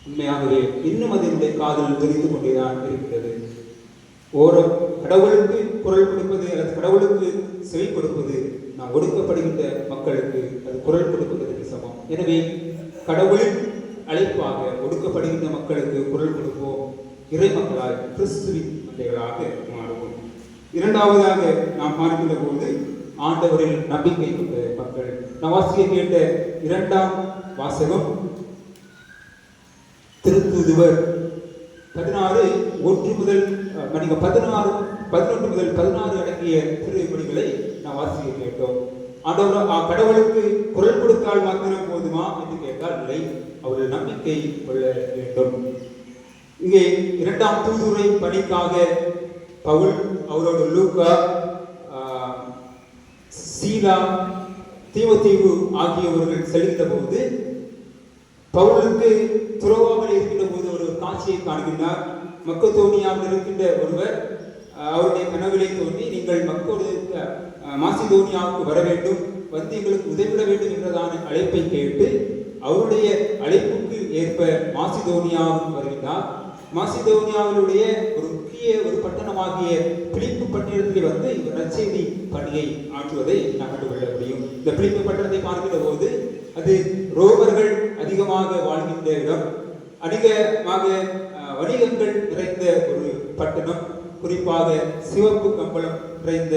உண்மையாகவே இன்னும் அதனுடைய காதல் துணித்து கொண்டேதான் இருக்கிறது. ஓரம் கடவுளுக்கு குரல் கொடுப்பது அல்லது கடவுளுக்கு செவி கொடுப்பது நாம் ஒடுக்கப்படுகின்ற மக்களுக்கு அது குரல் கொடுப்பதற்கு சமம். எனவே கடவுளின் அழைப்பாக ஒடுக்கப்படுகின்ற மக்களுக்கு குரல் கொடுப்போம், இறை மக்களாய் கிறிஸ்துவின் மந்தைகளாக மாறுவோம். இரண்டாவதாக நாம் பார்க்கின்ற போது ஆண்டவரில் நம்பிக்கை கொண்ட மக்கள். நாம் வாசிக்க கேட்ட 2ஆம் வாசகம் திருத்தூதுவர் 11 முதல் 16 அடங்கிய திருப்படிகளை நாம் வாசிக்க கேட்டோம். ஆண்டவர் கடவுளுக்கு குரல் கொடுத்தால் மாத்திரம் போதுமா என்று கேட்டால் இல்லை, அவர்கள் நம்பிக்கை கொள்ள வேண்டும். இங்கே 2ஆம் தூதுரை பணிக்காக பவுல், அவரோடு லூக்கா, சீலா, தீமோத்தேயு ஆகியவர்கள் செல்கின்ற போது பவுலுக்கு துரோவாமல் இருக்கின்ற போது ஒரு காட்சியை காண்கின்றார். மக்கதோனியாவில் இருக்கின்ற ஒருவர் அவருடைய கனவிலே தோன்றி, நீங்கள் மாசிதோனியாவுக்கு வர வேண்டும், வந்து எங்களுக்கு உதவிட வேண்டும் என்றதான அழைப்பை கேட்டு அவருடைய அழைப்புக்கு ஏற்ப மாசிதோனியாவுக்கு வருகின்றார். மாசிதோனியாவிலுடைய ஒரு முக்கிய ஒரு பட்டணமாகிய பிலிப்பு பட்டணத்தில் வந்து இவர் நற்செய்தி பணியை ஆற்றுவதை நாம் கண்டுகொள்ள முடியும். இந்த பிலிப்பு பட்டணத்தை பார்க்கிற போது அது ரோமர்கள் அதிகமாக வாழ்கின்ற இடம், அதிகமாக வணிகங்கள் நிறைந்த ஒரு பட்டணம். குறிப்பாக சிவப்பு கம்பளம் நிறைந்த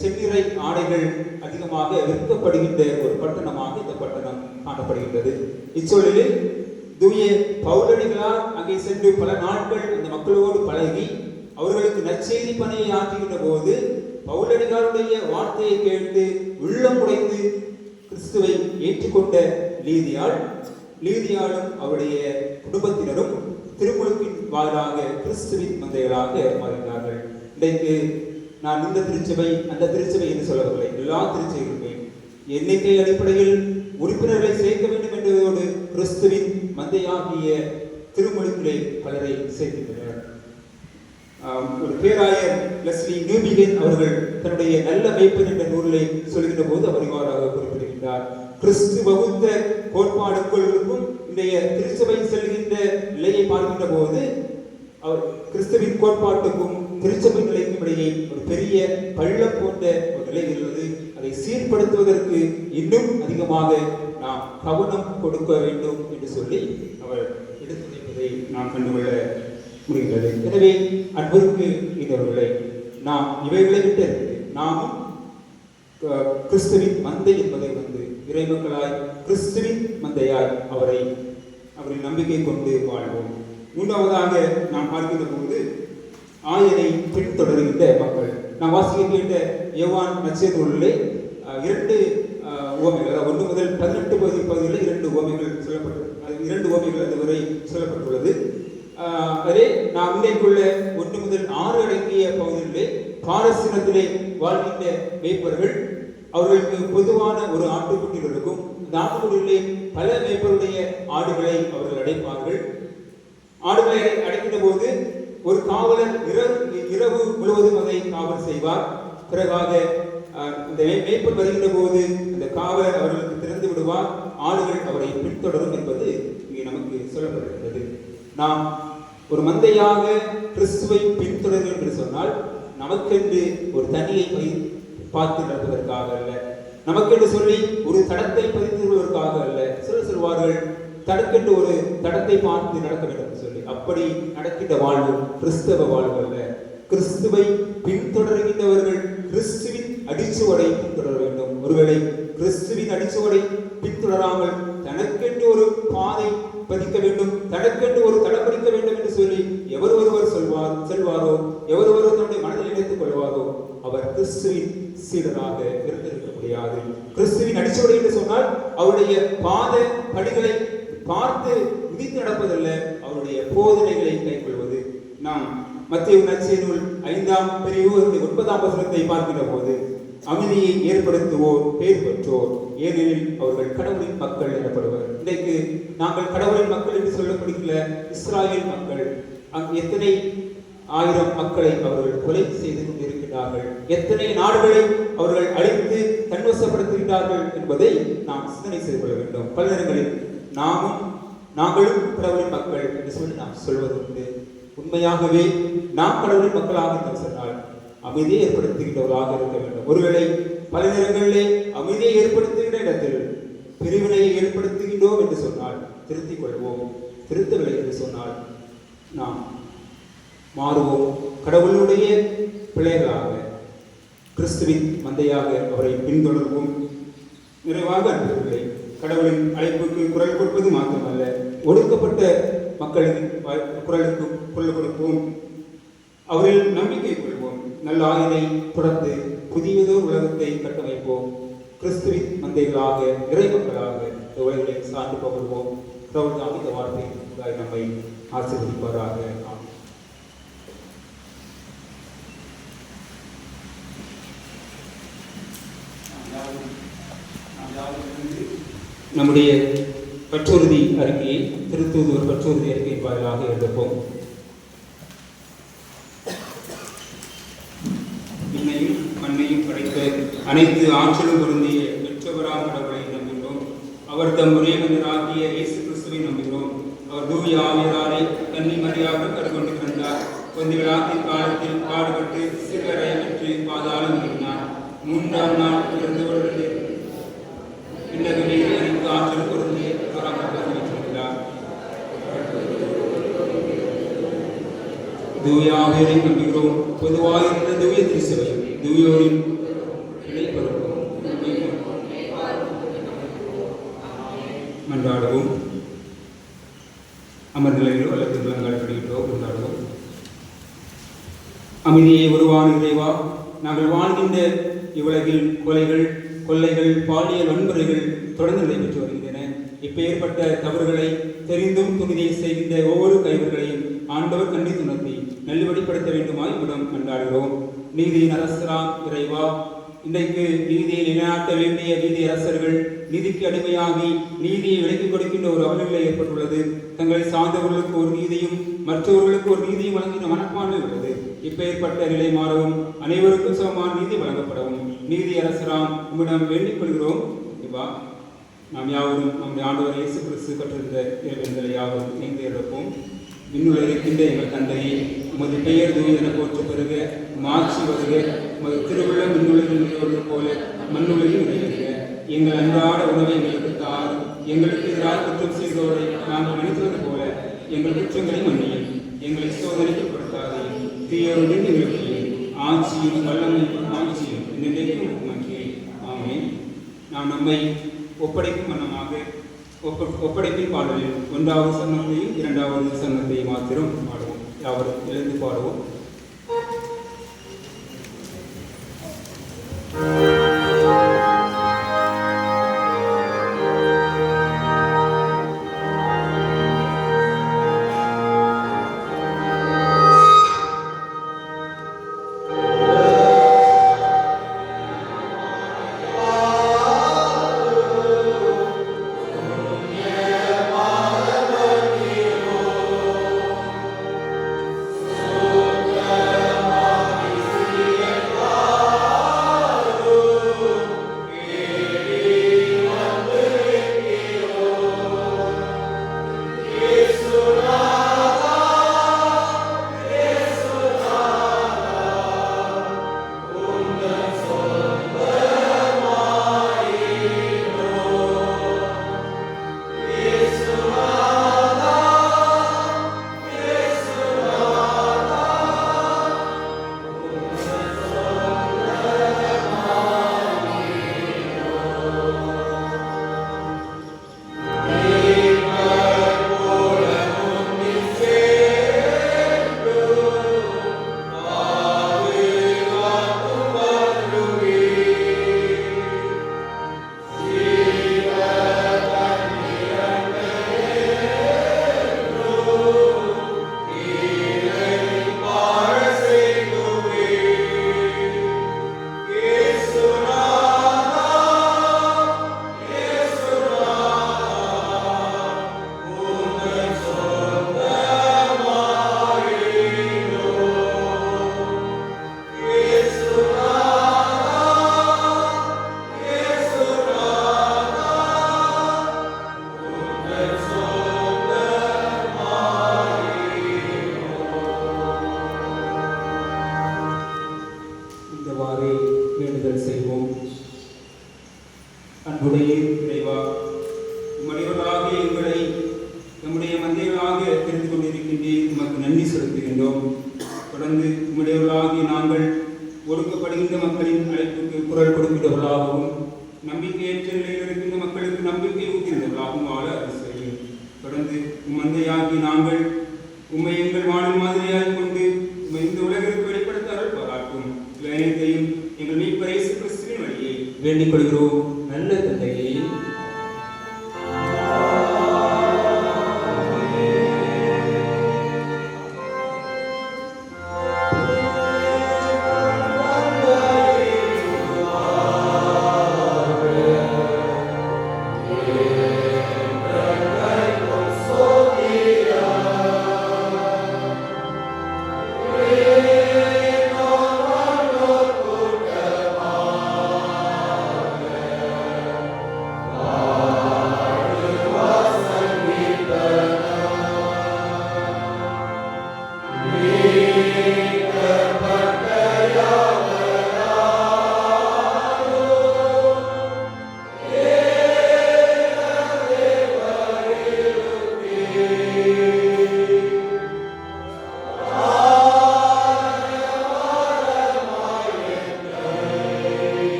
செந்நிறை ஆடைகள் அதிகமாக விற்கப்படுகின்ற ஒரு பட்டணமாக இந்த பட்டணம் காணப்படுகின்றது. இச்சூழலில் தூய பவுலடிகளார் அங்கே சென்று பல நாட்கள் அந்த மக்களோடு பழகி அவர்களுக்கு நற்செய்தி பணியை ஆற்றுகின்ற போது பவுலடிகளாருடைய வார்த்தையை கேட்டு உள்ளம் உடைந்து கிறிஸ்துவை ஏற்றுக்கொண்ட லீதியாளும் அவருடைய குடும்பத்தினரும் திருமுழுக்கின் வாயிலாக கிறிஸ்துவின் மந்தைகளாக மாறினார்கள். இன்றைக்கு நான் இந்த திருச்சபை அந்த திருச்சபை என்று சொல்லவில்லை, எல்லா திருச்சபைகளுமே எண்ணிக்கை அடிப்படையில் உறுப்பினர்களை சேர்க்க வேண்டும் என்பதோடு கிறிஸ்துவின் மந்தையாகிய திருமுழுக்கிலே பலரை சேர்க்கின்றனர். ஒரு பேராயர் லெஸ்லி நியூபிகன் அவர்கள் தன்னுடைய நல்ல மேய்ப்பன் என்ற நூலை சொல்கின்ற போது அவர் இவ்வாறாக குறிப்பிடுகின்றார், கிறிஸ்து வகுத்த கோட்பாடுகளுக்கும் இன்றைய திருச்சபை செல்கின்ற நிலையை பார்க்கின்ற போது அவர் கிறிஸ்துவின் கோட்பாட்டுக்கும் திருச்சபை நிலைக்கும் இடையே ஒரு பெரிய பள்ளம் போன்ற ஒரு நிலை உள்ளது. அதை சீர்படுத்துவதற்கு இன்னும் அதிகமாக நாம் கவனம் கொடுக்க வேண்டும் என்று சொல்லி அவர் எடுத்துரைப்பதை நாம் கண்டுகொள்ள முடிகிறது. எனவே அன்பிற்கு இதவர்களை நாம் இவைகளை விட்டு நாமும் கிறிஸ்துவின் மந்தை என்பதை வந்து இறைமக்களாய் கிறிஸ்துவின் மந்தையாய் அவரின் நம்பிக்கை கொண்டு வாழ்வோம். மூன்றாவதாக நாம் பார்க்கின்ற போது ஆயரை பின்தொடர்கின்ற மக்கள். நாம் வாசிக்க கேட்ட யோவான் நற்செய்தி நூலிலே 2 உவமைகள், 1 முதல் 18 பகுதிகளில் 2 உவமைகள் சொல்லப்பட்டுள்ளது. 2 உவமைகள் அதுவரை சொல்லப்பட்டுள்ளது. அதே நாம் இன்றைக்குள்ள 1 முதல் 6 அடங்கிய பகுதிகளிலே பாரசீனத்திலே வாழ்கின்ற மேய்ப்பர்கள், அவர்களுக்கு பொதுவான ஒரு ஆட்டுக்குட்டி இருக்கும். அந்த ஆட்டுக்குட்டியிலே பல மேய்ப்பருடைய ஆடுகளை அவர்கள் அடைப்பார்கள். ஆடுகளை அடைக்கின்ற போது ஒரு காவலர் இரவு முழுவதும் அதை காவல் செய்வார். பிறகாக அந்த மேய்ப்பர் வருகின்ற போது அந்த காவலர் அவர்களுக்கு திறந்து விடுவார், ஆடுகள் அவரை பின்தொடரும் என்பது இங்கே நமக்கு சொல்லப்படுகிறது. நாம் ஒரு மந்தையாக கிறிஸ்துவை பின்தொடரும் என்று சொன்னால் நமக்கென்று ஒரு தனியை பார்த்து நடப்பதற்காக அல்ல, நமக்கென்று சொல்லி ஒரு தடத்தை பதித்து கொள்வதற்காக அல்ல. சிலர் சொல்வார்கள் தடக்கென்று ஒரு தடத்தை பார்த்து நடக்க வேண்டும் என்று சொல்லி, அப்படி நடக்கின்ற வாழ்வு கிறிஸ்தவ வாழ்வு அல்ல. கிறிஸ்துவை பின்தொடர்கின்றவர்கள் கிறிஸ்துவின் அடிச்சுவடை பின்தொடர வேண்டும். ஒருவேளை கிறிஸ்துவின் அடிச்சுவடை பின்தொடராமல் தனக்கென்று ஒரு பாதை பதிக்க வேண்டும், தனக்கென்று ஒரு தடம் பதிக்க வேண்டும் என்று சொல்லி எவர் ஒருவர் செல்வாரோ, எவர் ஒருவர் தன்னுடைய மனதில் நினைத்துக் கொள்வாரோ அவர் கிறிஸ்துவின் சீடராக இருந்திருக்க முடியாது. கிறிஸ்துவின் அடிச்சுவடை என்று சொன்னால் அவருடைய பாத படிகளை பார்த்து விதித்து நடப்பதல்ல, அவருடைய போதனைகளை கைக்கொள்வது. நாம் மத்தேயு நற்செய்தி நூல் 5ஆம் பிரிவு 9ஆம் வசனத்தை பார்க்கிற போது அமைதியை ஏற்படுத்துவோர் பேர் பெற்றோர், ஏனெனில் அவர்கள் கடவுளின் மக்கள் எனப்படுவர். இன்றைக்கு நாங்கள் கடவுளின் மக்கள் என்று சொல்லப்படுகிற இஸ்ராயேல் மக்கள் எத்தனை ஆயிரம் மக்களை அவர்கள் கொலை செய்து கொண்டிருக்கிறார்கள், எத்தனை நாடுகளை அவர்கள் அழித்து தன்வசப்படுத்துகிறார்கள் என்பதை நாம் சிந்தனை செய்து கொள்ள வேண்டும். பல நேரங்களில் நாங்களும் கடவுளின் மக்கள் என்று சொல்லி நாம் சொல்வதுண்டு. உண்மையாகவே நாம் கடவுளின் மக்களாக சொன்னால் அமைதியை ஏற்படுத்துகின்றவர்களாக இருக்க வேண்டும். ஒருவேளை பல நேரங்களிலே அமைதியை ஏற்படுத்துகின்ற இடத்தில் பிரிவினையை ஏற்படுத்துகின்றோம் என்று சொன்னால் திருத்திக் கொள்வோம். திருத்தவில்லை என்று சொன்னால் நாம் மாறுவோம். கடவுளுடைய பிள்ளைகளாக, கிறிஸ்துவின் மந்தையாக அவரை பின்தொடர்வோம். நிறைவாக அன்பர்களே, கடவுளின் அழைப்புக்கு குரல் கொடுப்பது மாத்திரமல்ல, ஒடுக்கப்பட்ட மக்களின் குரலுக்கு குரல் கொடுப்போம். அவரில் நம்பிக்கை கொள்வோம். நல்ல ஆயுதை தொடர்ந்து புதியதோர் உலகத்தை கட்டமைப்போம். கிறிஸ்துவின் மந்தைகளாக, இறை மக்களாக இந்த உலகங்களை சார்ந்து பகர்வோம். கடவுள் தான் இந்த வார்த்தை நம்மை ஆசீர்வதிப்பாராக. நம்முடைய பற்றுறுதி அறிக்கையை திருத்தூதுவர் பற்றுறுதி அறிக்கை வாயிலாக எழுப்போம். விண்ணையும் மண்ணையும் படைத்த அனைத்து ஆற்றலும் பொருந்திய பெற்றவராம் கடவுளை நம்புகிறோம். அவர் தம் ஒரே மனிதராகிய இயேசு கிறிஸ்துவை நம்புகிறோம். அவர் தூய ஆவியாரை கன்னி மரியாக கருக்கொண்டு பிறந்தார். கொஞ்ச காலத்தில் பாடுபட்டு சிறுவரை பெற்று பாதாளம் ஏறினார். 3ஆம் நாள் இறந்து கொண்டு பின்னகளில் அனைத்து ஆற்றல் பொருந்திய வைத்திருக்கிறார். தூய ஆவியரை நம்புகிறோம். பொதுவாக இருந்த தூய திருச்சபையும் தூயோரின் இடைப்பருவம் மன்றாடுவோம். அமர்நிலையிலோ அல்லது நிலங்கள் படியிலோ கொண்டாடுவோம். அமைதியை உருவான இறைவா, நாங்கள் வாழ்கின்ற இவ்வுலகில் கொள்ளைகள், பாலியல் வன்முறைகள் தொடர்ந்து நடைபெற்று வருகின்றன. இப்பேற்பட்ட தவறுகளை தெரிந்தும் துணிதை செய்கின்ற ஒவ்வொரு கைவர்களையும் ஆண்டவர் கண்டித்து உணர்த்தி நல்வழிப்படுத்த வேண்டுமாய் இவ்விடம் கொண்டாடுகிறோம். நீதியின் அரசராம் இறைவா, இன்றைக்கு நீதியை நிலைநாட்ட வேண்டிய நீதி அரசர்கள் நீதிக்கு அடிமையாகி நீதியை விலக்கிக் கொடுக்கின்ற ஒரு அவலநிலை ஏற்பட்டுள்ளது. தங்களை சார்ந்தவர்களுக்கு ஒரு நீதியும் மற்றவர்களுக்கு ஒரு நீதியும் வழங்கின மனப்பான்மை உள்ளது. இப்பேற்பட்ட நிலை மாறவும் அனைவருக்கும் சமமான நீதி வழங்கப்படவும் நீதி அரசராம் உம்மிடம் வேண்டிக் கொள்கிறோம். இவா நாம் யாவரும் நம்முடைய ஆண்டவர் இயேசு கிறிஸ்து கற்றிருந்த இறைவன்களை யாவரும் இணைந்து இருப்போம். விண்ணுல இருக்கின்ற எங்கள் தந்தையை, உமது பெயர் தூயென போற்ற பெறுக, மாட்சி வருக, உமது திருவிழம் விண்ணுலகில் நிறைவது போல மண்ணுலகில் நிறைவேறுக. எங்கள் அன்றாட உணவை எங்களுக்கு தாரும். எங்களுக்கு எதிராக குற்றம் செய்தோரை நாங்கள் மன்னித்தது போல எங்கள் குற்றங்களை மன்னியும். எங்களை சோதனைக்கு கொடுத்தாதே, தீயோருடன் எங்களுக்கு ஆட்சியும் வல்லமையும் ஆட்சியும் நிலைக்கும் உமக்கே. ஆமென். நாம் நம்மை ஒப்படைக்கும் வண்ணமாக ஒப்படைப்பின் பாடலில் 1வது சரணத்தையும் 2வது சரணத்தையும் மாத்திரம் பாடுவோம். யாவரும் எழுந்து பாடுவோம். இருக்கின்றே உமக்கு நன்றி செலுத்துகின்றோம். தொடர்ந்து உம்முடையவர்களாகிய நாங்கள் ஒடுக்கப்படுகின்ற மக்களின் அழைப்புக்கு குரல் கொடுக்கின்றவர்களாகவும் நம்பிக்கையற்ற நிலையில் இருக்கின்ற மக்களுக்கு நம்பிக்கை ஊட்டுகின்றவர்களாகவும் வாழ அருள் செய்யும். தொடர்ந்து உம்மந்தையாகி நாங்கள் உம்மை எங்கள் வாழும் மாதிரியாக கொண்டு உம்மை இந்த உலகிற்கு வெளிப்படுத்த அருள் பாராட்டும். அனைத்தையும் எங்கள் மீட்பர் இயேசு கிறிஸ்துவின் வழியை வேண்டிக் கொள்கிறோம். நல்ல தந்தையே,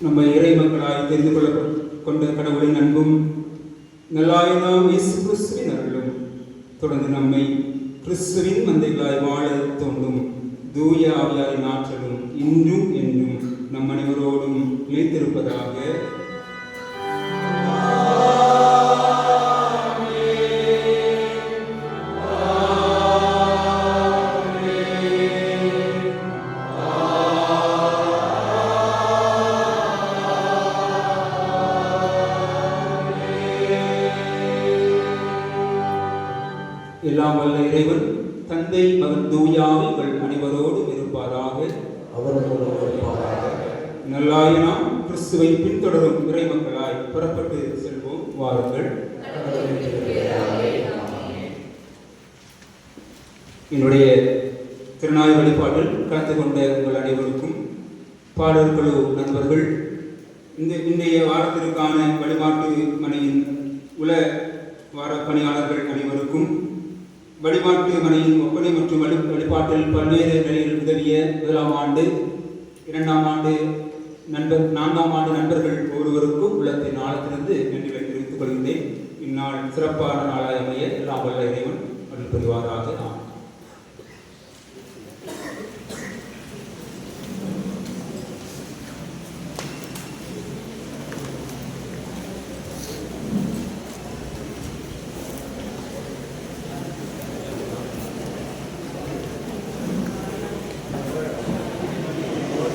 நம்ம இறை மக்களாய் தெரிந்து கொள்ள கொண்ட கடவுளின் அன்பும் நல்லாயினாம் இயேசு கிறிஸ்துவின் அருளும் தொடர்ந்து நம்மை கிறிஸ்துவின் மந்தைகளாய் வாழ தோன்றும் தூய ஆவியாரின் ஆற்றலும் இன்றும் என்றும் நம் அனைவரோடும் நிலைத்திருப்பதாக. எல்லாம் வல்ல இறைவன் தந்தை மகன் தூயாவிகள் அனைவரோடும் இருப்பாராக. நல்லாயினாம் கிறிஸ்துவை பின்தொடரும் இறை மக்களாய் புறப்பட்டு செல்வோம். வாருங்கள். என்னுடைய திருநாள் வழிபாட்டில் கலந்து கொண்ட உங்கள் அனைவருக்கும் பாடல்களு நண்பர்கள் இன்றைய வாரத்திற்கான வழிபாட்டு மனையின் உல வார பணியாளர்கள் அனைவருக்கும் வழிபாட்டு மனையின் ஒப்பனை மற்றும் வழிபாட்டில் பல்வேறு நிலையில் உதவிய 1ஆம் ஆண்டு 2ஆம் ஆண்டு 4ஆம் ஆண்டு நண்பர்கள் ஒருவருக்கும் உள்ளத்தின் ஆழத்திலிருந்து நன்றிகளை தெரிவித்துக் கொள்கின்றேன். இந்நாள் சிறப்பான நாளாய் அமைய எல்லாம் வல்ல இறைவன் அருள் புரிவாராக.